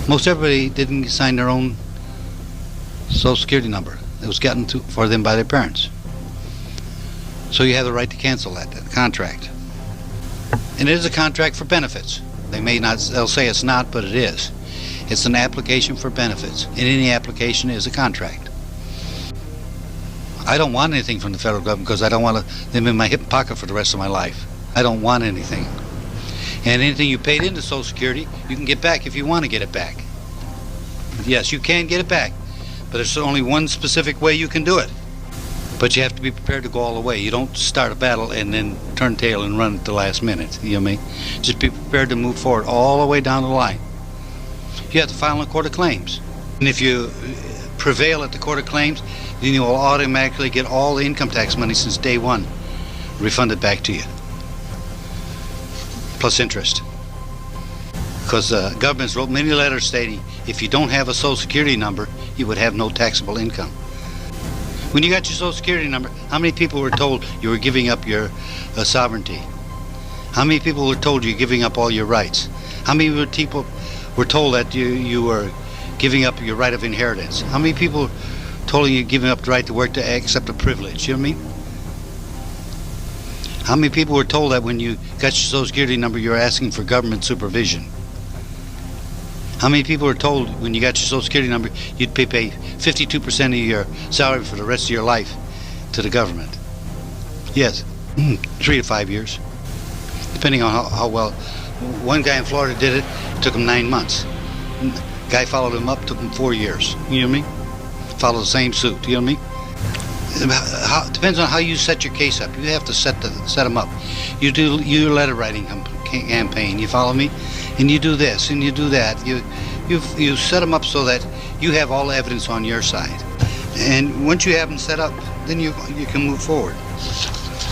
Most everybody didn't sign their own Social Security number. It was gotten for them by their parents. So you have the right to cancel that contract. And it is a contract for benefits. They'll say it's not, but it is. It's an application for benefits. And any application is a contract. I don't want anything from the federal government because I don't want them in my hip pocket for the rest of my life. I don't want anything. And anything you paid into Social Security, you can get back if you want to get it back. Yes, you can get it back, but there's only one specific way you can do it. But you have to be prepared to go all the way. You don't start a battle and then turn tail and run at the last minute. You know what I mean? Just be prepared to move forward all the way down the line. You have to file in a court of claims. And if you prevail at the court of claims, then you will automatically get all the income tax money since day one refunded back to you, plus interest. Because the government's wrote many letters stating if you don't have a Social Security number, you would have no taxable income. When you got your Social Security number, how many people were told you were giving up your sovereignty? How many people were told you were giving up all your rights? How many people were told that you were giving up your right of inheritance? How many people told you giving up the right to work to accept a privilege? You know what I mean? How many people were told that when you got your Social Security number, you were asking for government supervision? How many people were told when you got your Social Security number, you'd pay 52% of your salary for the rest of your life to the government? Yes, 3 to 5 years, depending on how well. One guy in Florida did it, took him 9 months. Guy followed him up, took him 4 years. You know what I mean? Follow the same suit. You know what I mean? Depends on how you set your case up. You have to set them up. You do your letter writing campaign. You follow me? And you do this and you do that. You set them up so that you have all the evidence on your side. And once you have them set up, then you can move forward.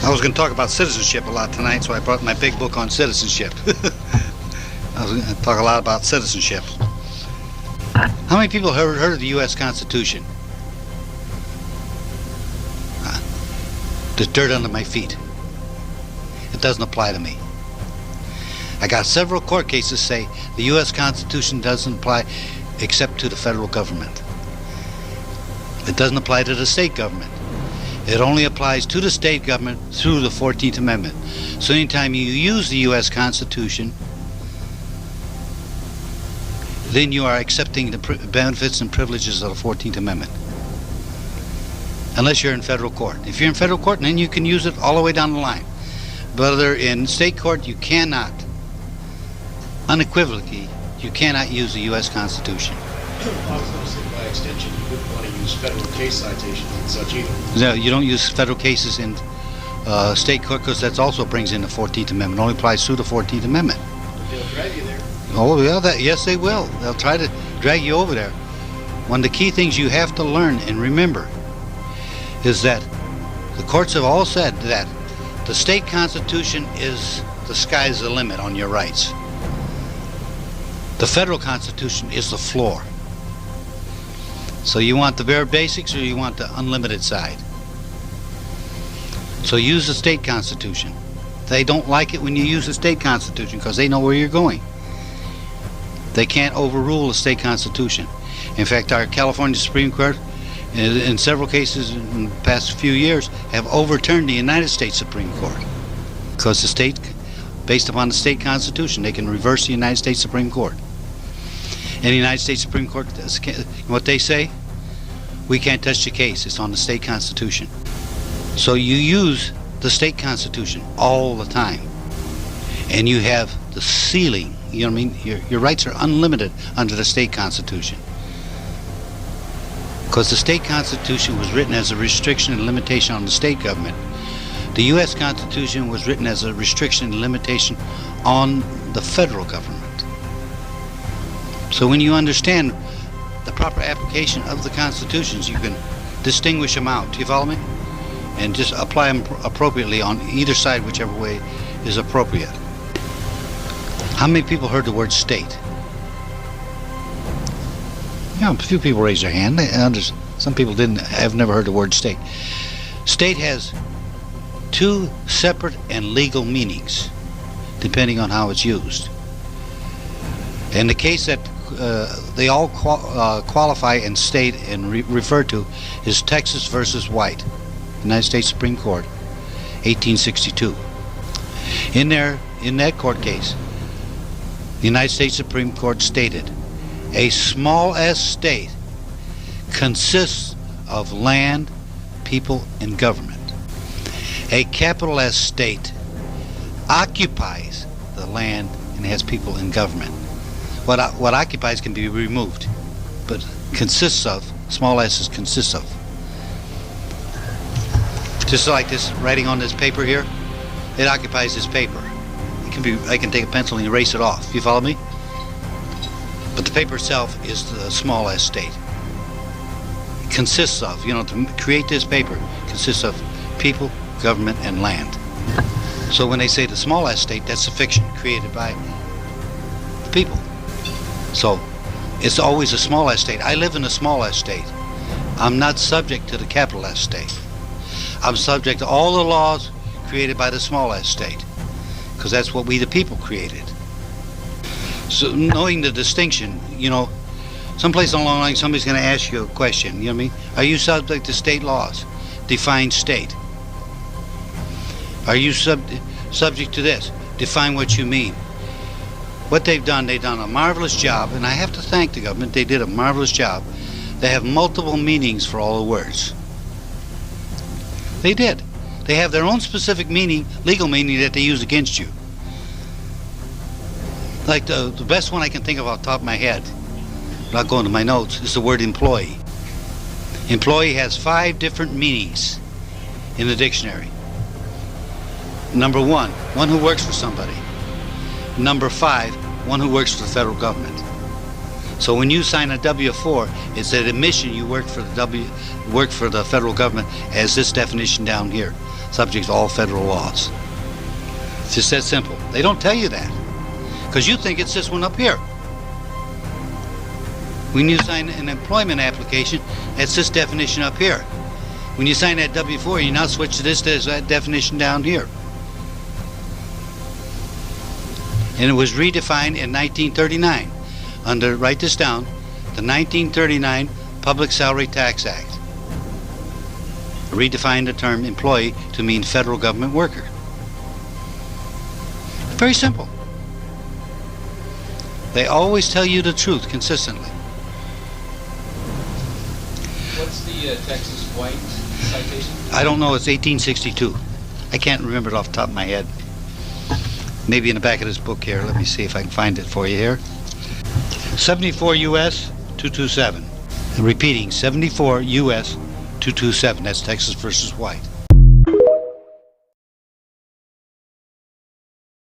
I was going to talk about citizenship a lot tonight, so I brought my big book on citizenship. I was going to talk a lot about citizenship. How many people have heard of the U.S. Constitution? There's dirt under my feet. It doesn't apply to me. I got several court cases say the U.S. Constitution doesn't apply except to the federal government. It doesn't apply to the state government. It only applies to the state government through the 14th Amendment. So anytime you use the U.S. Constitution, then you are accepting the benefits and privileges of the 14th Amendment. Unless you're in federal court. If you're in federal court, then you can use it all the way down the line. But in state court, you cannot. Unequivocally, you cannot use the U.S. Constitution. I was going to say, by extension, you wouldn't want to use federal case citations and such either. No, you don't use federal cases in state court because that also brings in the 14th Amendment. It only applies through the 14th Amendment. But they'll drag you there. Oh, yeah, yes, they will. They'll try to drag you over there. One of the key things you have to learn and remember is that the courts have all said that the state constitution is the sky's the limit on your rights. The federal constitution is the floor. So you want the bare basics or you want the unlimited side? So use the state constitution. They don't like it when you use the state constitution because they know where you're going. They can't overrule the state constitution. In fact, our California Supreme Court, in several cases in the past few years, have overturned the United States Supreme Court because the state, based upon the state constitution, they can reverse the United States Supreme Court. And the United States Supreme Court, what they say, we can't touch the case. It's on the state constitution. So you use the state constitution all the time, and you have the ceiling. You know what I mean? Your rights are unlimited under the state constitution. Because the state constitution was written as a restriction and limitation on the state government. The U.S. Constitution was written as a restriction and limitation on the federal government. So when you understand the proper application of the constitutions, you can distinguish them out. Do you follow me? And just apply them appropriately on either side, whichever way is appropriate. How many people heard the word state? Yeah, a few people raised their hand. Some people have never heard the word state. State has two separate and legal meanings, depending on how it's used. In the case that qualify and state and refer to is Texas versus White, United States Supreme Court, 1862. In that court case, the United States Supreme Court stated, a small s state consists of land, people, and government. A capital S state occupies the land and has people and government. What occupies can be removed, but consists of, small s is consists of. Just like this writing on this paper here, it occupies this paper. I can take a pencil and erase it off. You follow me? But the paper itself is the small s state. It consists of, to create this paper, consists of people, government, and land. So when they say the small s state, that's a fiction created by the people. So it's always a small s state. I live in a small s state. I'm not subject to the capital S state. I'm subject to all the laws created by the small s state, because that's what we the people created. So knowing the distinction, someplace along the line somebody's going to ask you a question, you know what I mean? Are you subject to state laws? Define state. Are you subject to this? Define what you mean. What they've done a marvelous job, and I have to thank the government. They did a marvelous job. They have multiple meanings for all the words. They did. They have their own specific meaning, legal meaning, that they use against you. Like the best one I can think of off the top of my head, without going to my notes, is the word employee. Employee has 5 different meanings in the dictionary. Number 1, one who works for somebody. Number 5, one who works for the federal government. So when you sign a W-4, it's an admission you work for the federal government, as this definition down here, subject to all federal laws. It's just that simple. They don't tell you that, because you think it's this one up here. When you sign an employment application, it's this definition up here. When you sign that W-4, you now switch to that definition down here. And it was redefined in 1939 under, write this down, the 1939 Public Salary Tax Act. Redefined the term employee to mean federal government worker. Very simple. They always tell you the truth consistently. What's the Texas White citation? I don't know. It's 1862. I can't remember it off the top of my head. Maybe in the back of this book here. Let me see if I can find it for you here. 74 U.S. 227. And repeating, 74 U.S. 227. That's Texas versus White.